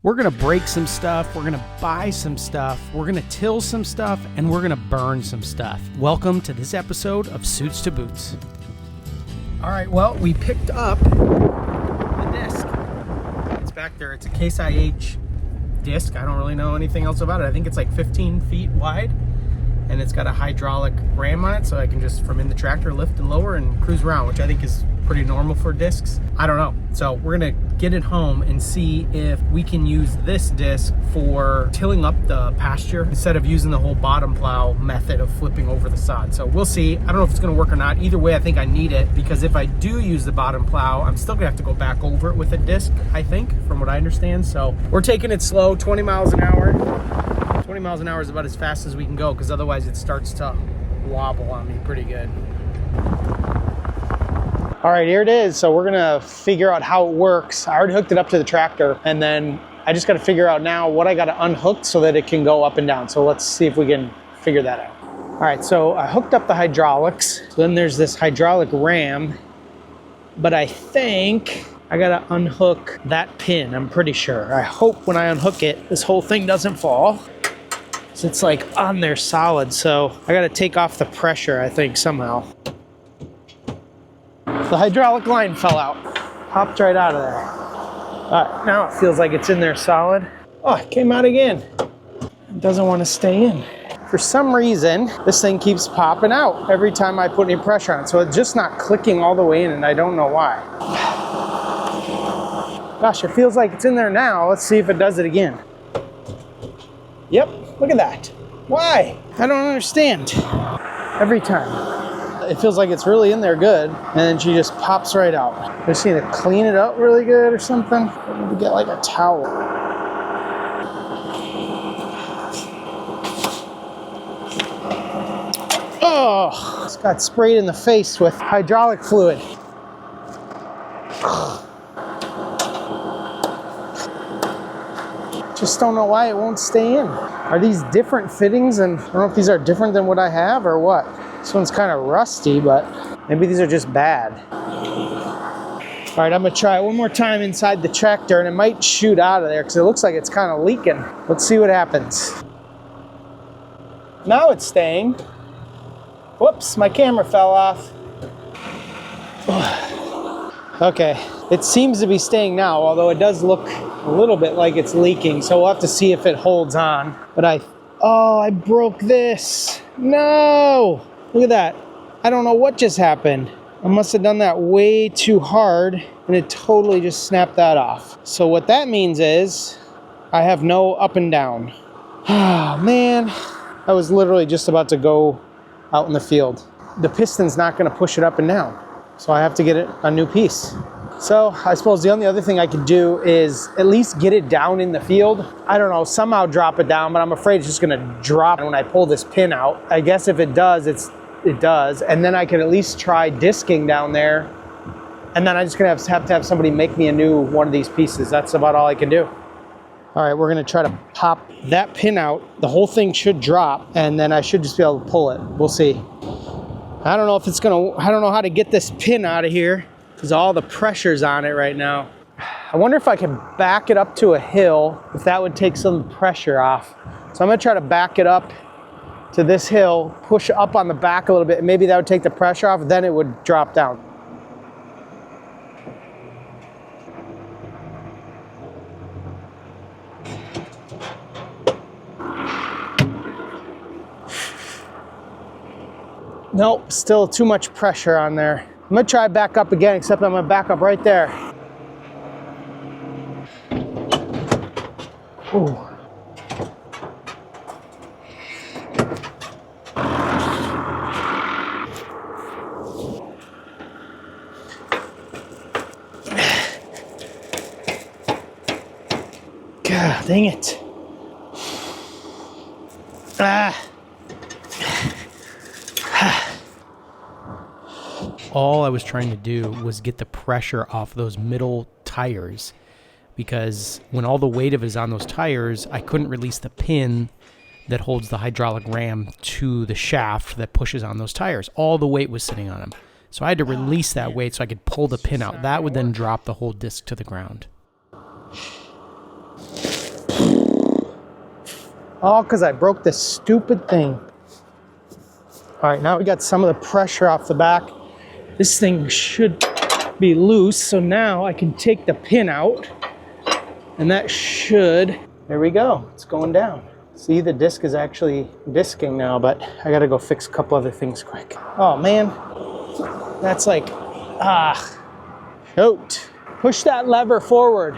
We're going to break some stuff, we're going to buy some stuff, we're going to till some stuff, and we're going to burn some stuff. Welcome to this episode of Suits to Boots. All right, well, we picked up the disc. It's back there. It's a Case IH disc. I don't really know anything else about it. I think it's like 15 feet wide, and it's got a hydraulic ram on it, so I can just, from in the tractor, lift and lower and cruise around, which I think is pretty normal for discs. I don't know. So we're gonna get it home and see if we can use this disc for tilling up the pasture instead of using the whole bottom plow method of flipping over the sod. So we'll see. I don't know if it's gonna work or not. Either way, I think I need it, because if I do use the bottom plow, I'm still gonna have to go back over it with a disc, I think, from what I understand. So we're taking it slow, 20 miles an hour. 20 miles an hour is about as fast as we can go, because otherwise it starts to wobble on me pretty good. All right, here it is. So we're gonna figure out how it works. I already hooked it up to the tractor, and then I just gotta figure out now what I gotta unhook so that it can go up and down. So let's see if we can figure that out. All right, so I hooked up the hydraulics. So then there's this hydraulic ram, but I think I gotta unhook that pin, I'm pretty sure. I hope when I unhook it, this whole thing doesn't fall. So it's like on there solid, so I gotta take off the pressure, I think, somehow. The hydraulic line fell out, popped right out of there. All right, now it feels like it's in there solid. Oh, it came out again. It doesn't want to stay in. For some reason, this thing keeps popping out every time I put any pressure on it. So it's just not clicking all the way in, and I don't know why. Gosh, it feels like it's in there now. Let's see if it does it again. Yep, look at that. Why? I don't understand. Every time. It feels like it's really in there good, and then she just pops right out. I just need to clean it up really good or something. I need to get like a towel. Oh, it's got sprayed in the face with hydraulic fluid. Just don't know why it won't stay in. Are these different fittings? And I don't know if these are different than what I have or what. This one's kind of rusty, but maybe these are just bad. All right, I'm gonna try it one more time inside the tractor, and it might shoot out of there because it looks like it's kind of leaking. Let's see what happens. Now it's staying. Whoops, my camera fell off. Okay, it seems to be staying now, although it does look a little bit like it's leaking, so we'll have to see if it holds on. But I broke this. No! Look at that. I don't know what just happened. I must have done that way too hard, and it totally just snapped that off. So what that means is I have no up and down. Oh, man. I was literally just about to go out in the field. The piston's not going to push it up and down, so I have to get it a new piece. So I suppose the only other thing I could do is at least get it down in the field. I don't know, somehow drop it down, but I'm afraid it's just gonna drop when I pull this pin out. I guess if it does, it does. And then I can at least try disking down there. And then I'm just gonna have to have somebody make me a new one of these pieces. That's about all I can do. All right, we're gonna try to pop that pin out. The whole thing should drop, and then I should just be able to pull it. We'll see. I don't know if it's gonna, I don't know how to get this pin out of here, because all the pressure's on it right now. I wonder if I can back it up to a hill, if that would take some pressure off. So I'm gonna try to back it up to this hill, push up on the back a little bit, and maybe that would take the pressure off, then it would drop down. Nope, still too much pressure on there. I'm gonna try back up again, except I'm gonna back up right there. Ooh. God, dang it. All I was trying to do was get the pressure off those middle tires, because when all the weight of it is on those tires, I couldn't release the pin that holds the hydraulic ram to the shaft that pushes on those tires. All the weight was sitting on them. So I had to release that weight so I could pull the pin out. That would then drop the whole disc to the ground. All because I broke this stupid thing. All right, now we got some of the pressure off the back. This thing should be loose, so now I can take the pin out, and that should, there we go, it's going down. See, the disc is actually disking now, but I gotta go fix a couple other things quick. Oh man, that's like, shoot. Push that lever forward.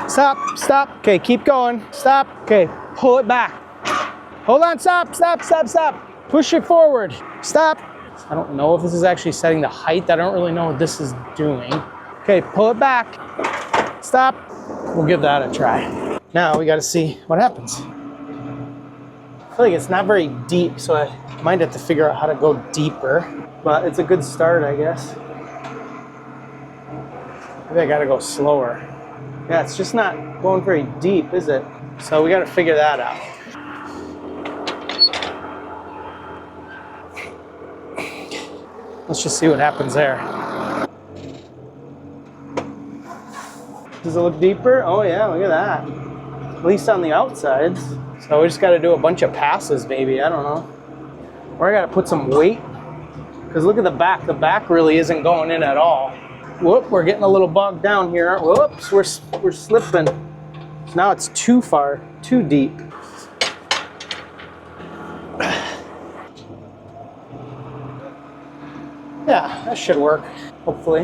Stop, stop. Okay, keep going. Stop. Okay, pull it back. Hold on, stop, stop, stop, stop. Push it forward. Stop. I don't know if this is actually setting the height. I don't really know what this is doing. Okay, pull it back. Stop. We'll give that a try. Now we gotta see what happens. I feel like it's not very deep, so I might have to figure out how to go deeper, but it's a good start, I guess. Maybe I gotta go slower. Yeah, it's just not going very deep, is it? So we gotta figure that out. Let's just see what happens there. Does it look deeper? Oh yeah, look at that. At least on the outsides. So we just gotta do a bunch of passes, maybe, I don't know. Or I gotta put some weight. Because look at the back. The back really isn't going in at all. Whoop, we're getting a little bogged down here. Whoops, we're slipping. So now it's too far, too deep. Yeah, that should work, hopefully.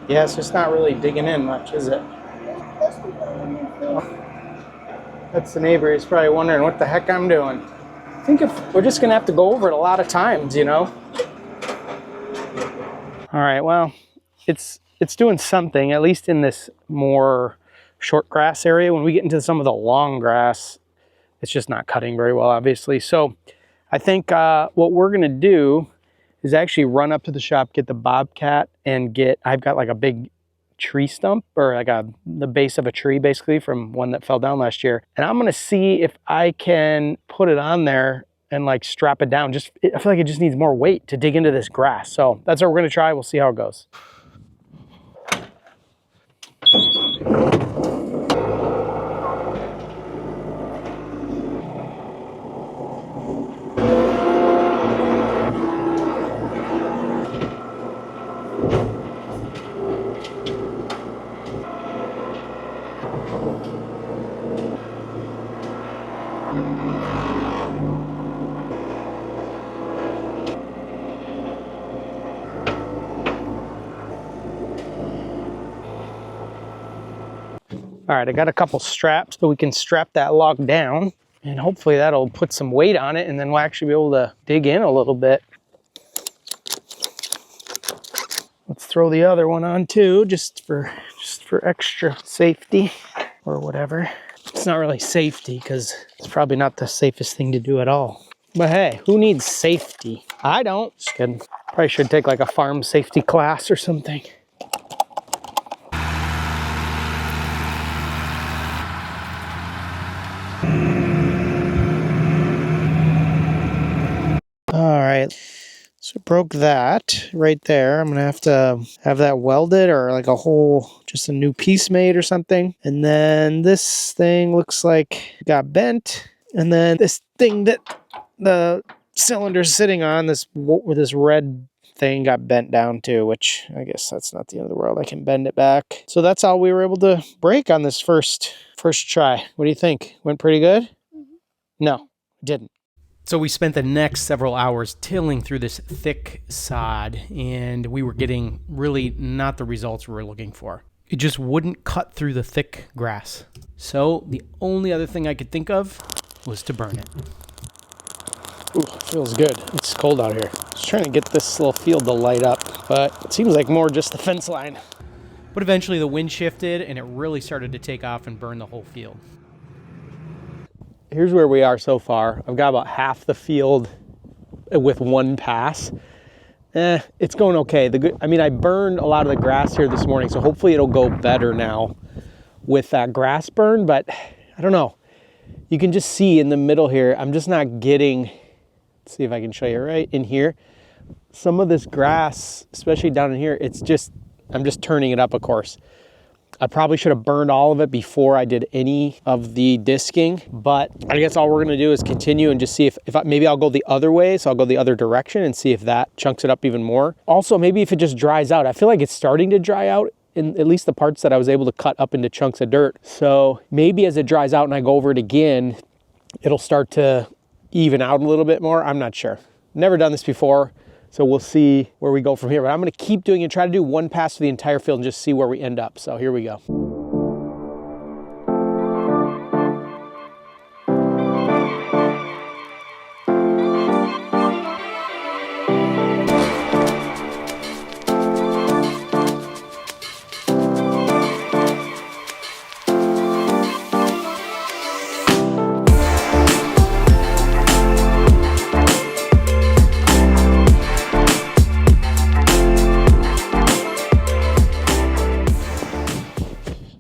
Yeah, it's just not really digging in much, is it? That's the neighbor. He's probably wondering what the heck I'm doing. I think if we're just gonna have to go over it a lot of times, you know? All right, well, it's doing something, at least in this more short grass area. When we get into some of the long grass, it's just not cutting very well, obviously. So I think what we're gonna do is actually run up to the shop, get the Bobcat, and I've got like a big tree stump, or like the base of a tree basically from one that fell down last year. And I'm gonna see if I can put it on there and like strap it down. I feel like it just needs more weight to dig into this grass. So that's what we're gonna try. We'll see how it goes. All right, I got a couple straps so we can strap that log down, and hopefully that'll put some weight on it, and then we'll actually be able to dig in a little bit. Let's throw the other one on too, just for extra safety or whatever. It's not really safety because it's probably not the safest thing to do at all. But hey, who needs safety? I don't. Just kidding. Probably should take like a farm safety class or something. All right, so broke that right there. I'm gonna have to have that welded or like just a new piece made or something. And then this thing looks like it got bent. And then this thing that the cylinder's sitting on, this red thing got bent down too, which I guess that's not the end of the world. I can bend it back. So that's all we were able to break on this first try. What do you think? Went pretty good? Mm-hmm. No, didn't. So we spent the next several hours tilling through this thick sod, and we were getting really not the results we were looking for. It just wouldn't cut through the thick grass. So the only other thing I could think of was to burn it. Ooh, it feels good. It's cold out here. I was trying to get this little field to light up, but it seems like more just the fence line. But eventually the wind shifted, and it really started to take off and burn the whole field. Here's where we are so far. I've got about half the field with one pass. It's going okay. I burned a lot of the grass here this morning, so hopefully it'll go better now with that grass burn, but I don't know. You can just see in the middle here, I'm just not getting, let's see if I can show you right in here. Some of this grass, especially down in here, I'm just turning it up, of course. I probably should have burned all of it before I did any of the disking, but I guess all we're gonna do is continue and just see if maybe I'll go the other way, so I'll go the other direction and see if that chunks it up even more. Also, maybe if it just dries out. I feel like it's starting to dry out in at least the parts that I was able to cut up into chunks of dirt. So maybe as it dries out and I go over it again, it'll start to even out a little bit more. I'm not sure. Never done this before. So we'll see where we go from here, but I'm gonna keep doing it, try to do one pass for the entire field and just see where we end up. So here we go.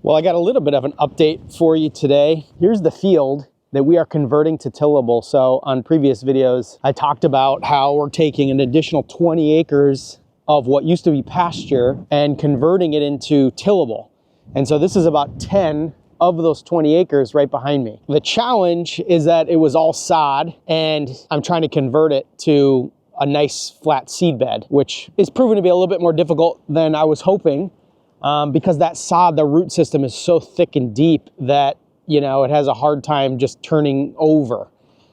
Well, I got a little bit of an update for you today. Here's the field that we are converting to tillable. So on previous videos, I talked about how we're taking an additional 20 acres of what used to be pasture and converting it into tillable. And so this is about 10 of those 20 acres right behind me. The challenge is that it was all sod and I'm trying to convert it to a nice flat seed bed, which is proven to be a little bit more difficult than I was hoping. Because that sod, the root system is so thick and deep that, you know, it has a hard time just turning over.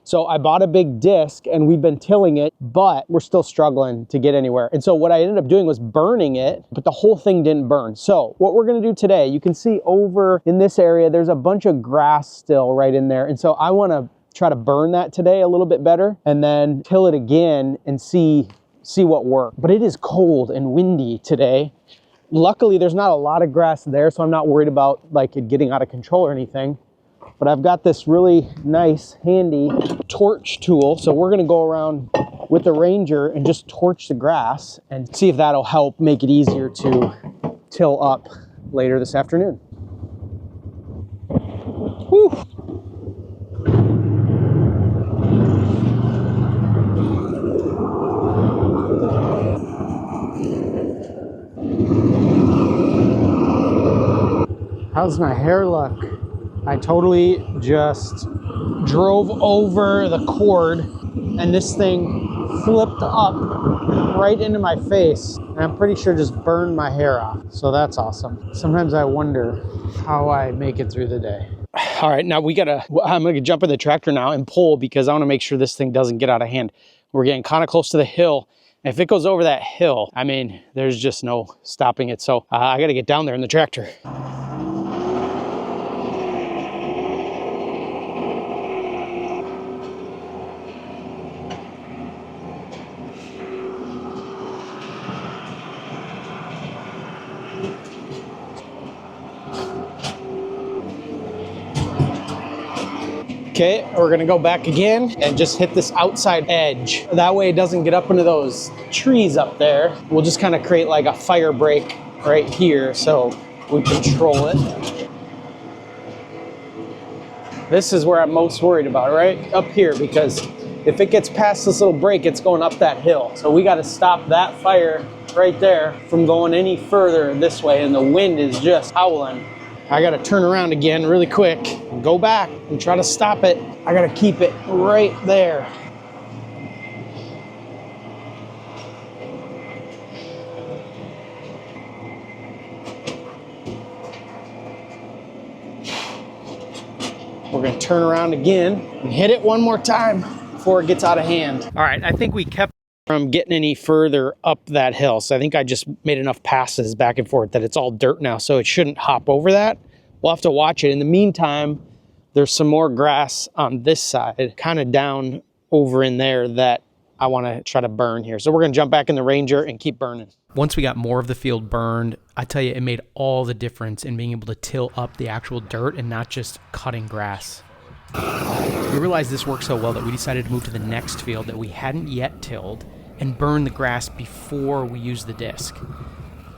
So I bought a big disc and we've been tilling it, but we're still struggling to get anywhere. And so what I ended up doing was burning it, but the whole thing didn't burn. So what we're gonna do today, you can see over in this area, there's a bunch of grass still right in there. And so I wanna try to burn that today a little bit better and then till it again and see what works. But it is cold and windy today. Luckily, there's not a lot of grass there, so I'm not worried about like it getting out of control or anything. But I've got this really nice, handy torch tool. So we're gonna go around with the Ranger and just torch the grass and see if that'll help make it easier to till up later this afternoon. Whew. How's my hair look? I totally just drove over the cord and this thing flipped up right into my face. And I'm pretty sure just burned my hair off. So that's awesome. Sometimes I wonder how I make it through the day. All right, now I'm gonna jump in the tractor now and pull because I wanna make sure this thing doesn't get out of hand. We're getting kind of close to the hill. If it goes over that hill, I mean, there's just no stopping it. So I gotta get down there in the tractor. Okay, we're gonna go back again and just hit this outside edge. That way it doesn't get up into those trees up there. We'll just kind of create like a fire break right here so we control it. This is where I'm most worried about, right? Up here, because if it gets past this little break, it's going up that hill. So we gotta stop that fire right there from going any further this way, and the wind is just howling. I gotta turn around again really quick and go back and try to stop it. I gotta keep it right there. We're gonna turn around again and hit it one more time before it gets out of hand. All right, I think we kept from getting any further up that hill. So I think I just made enough passes back and forth that it's all dirt now, so it shouldn't hop over that. We'll have to watch it. In the meantime, there's some more grass on this side, kind of down over in there that I want to try to burn here. So we're going to jump back in the Ranger and keep burning. Once we got more of the field burned, I tell you, it made all the difference in being able to till up the actual dirt and not just cutting grass. We realized this worked so well that we decided to move to the next field that we hadn't yet tilled and burn the grass before we used the disc.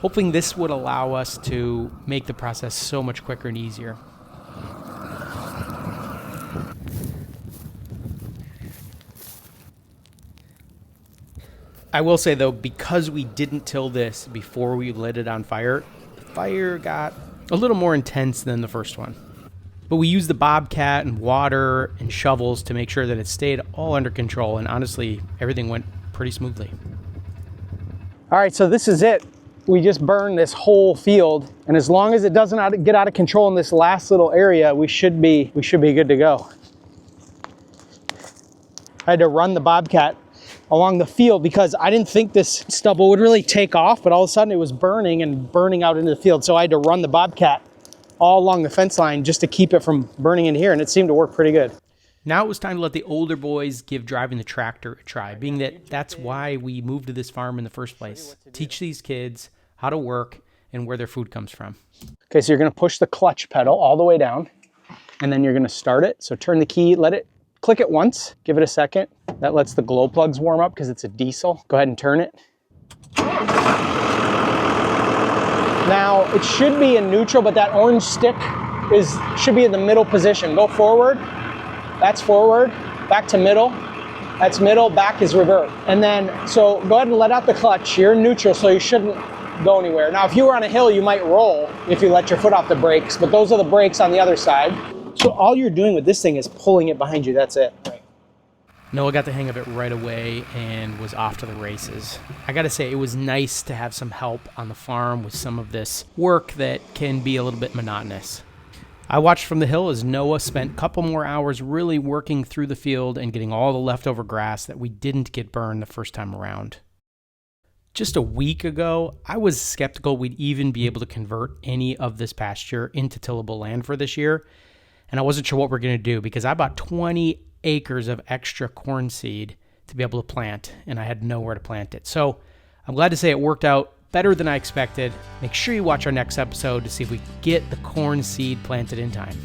Hoping this would allow us to make the process so much quicker and easier. I will say though, because we didn't till this before we lit it on fire, the fire got A little more intense than the first one. But we used the bobcat and water and shovels to make sure that it stayed all under control, and honestly, everything went pretty smoothly. All right, so this is it. We just burned this whole field, and as long as it doesn't get out of control in this last little area, we should be good to go. I had to run the bobcat along the field because I didn't think this stubble would really take off, but all of a sudden it was burning and burning out into the field. So I had to run the bobcat all along the fence line just to keep it from burning in here, and it seemed to work pretty good. Now it was time to let the older boys give driving the tractor a try, being that that's why we moved to this farm in the first place. Teach these kids how to work and where their food comes from. Okay, so you're gonna push the clutch pedal all the way down, and then you're gonna start it. So turn the key, click it once, give it a second. That lets the glow plugs warm up because it's a diesel. Go ahead and turn it. Now, it should be in neutral, but that orange stick should be in the middle position. Go forward, that's forward, back to middle, that's middle, back is revert. And then, so go ahead and let out the clutch. You're in neutral, so you shouldn't go anywhere. Now, if you were on a hill, you might roll if you let your foot off the brakes, but those are the brakes on the other side. So all you're doing with this thing is pulling it behind you, that's it. Noah got the hang of it right away and was off to the races. I gotta say, it was nice to have some help on the farm with some of this work that can be a little bit monotonous. I watched from the hill as Noah spent a couple more hours really working through the field and getting all the leftover grass that we didn't get burned the first time around. Just a week ago, I was skeptical we'd even be able to convert any of this pasture into tillable land for this year, and I wasn't sure what we're gonna do because I bought 20 acres of extra corn seed to be able to plant, and I had nowhere to plant it. So I'm glad to say it worked out better than I expected. Make sure you watch our next episode to see if we get the corn seed planted in time.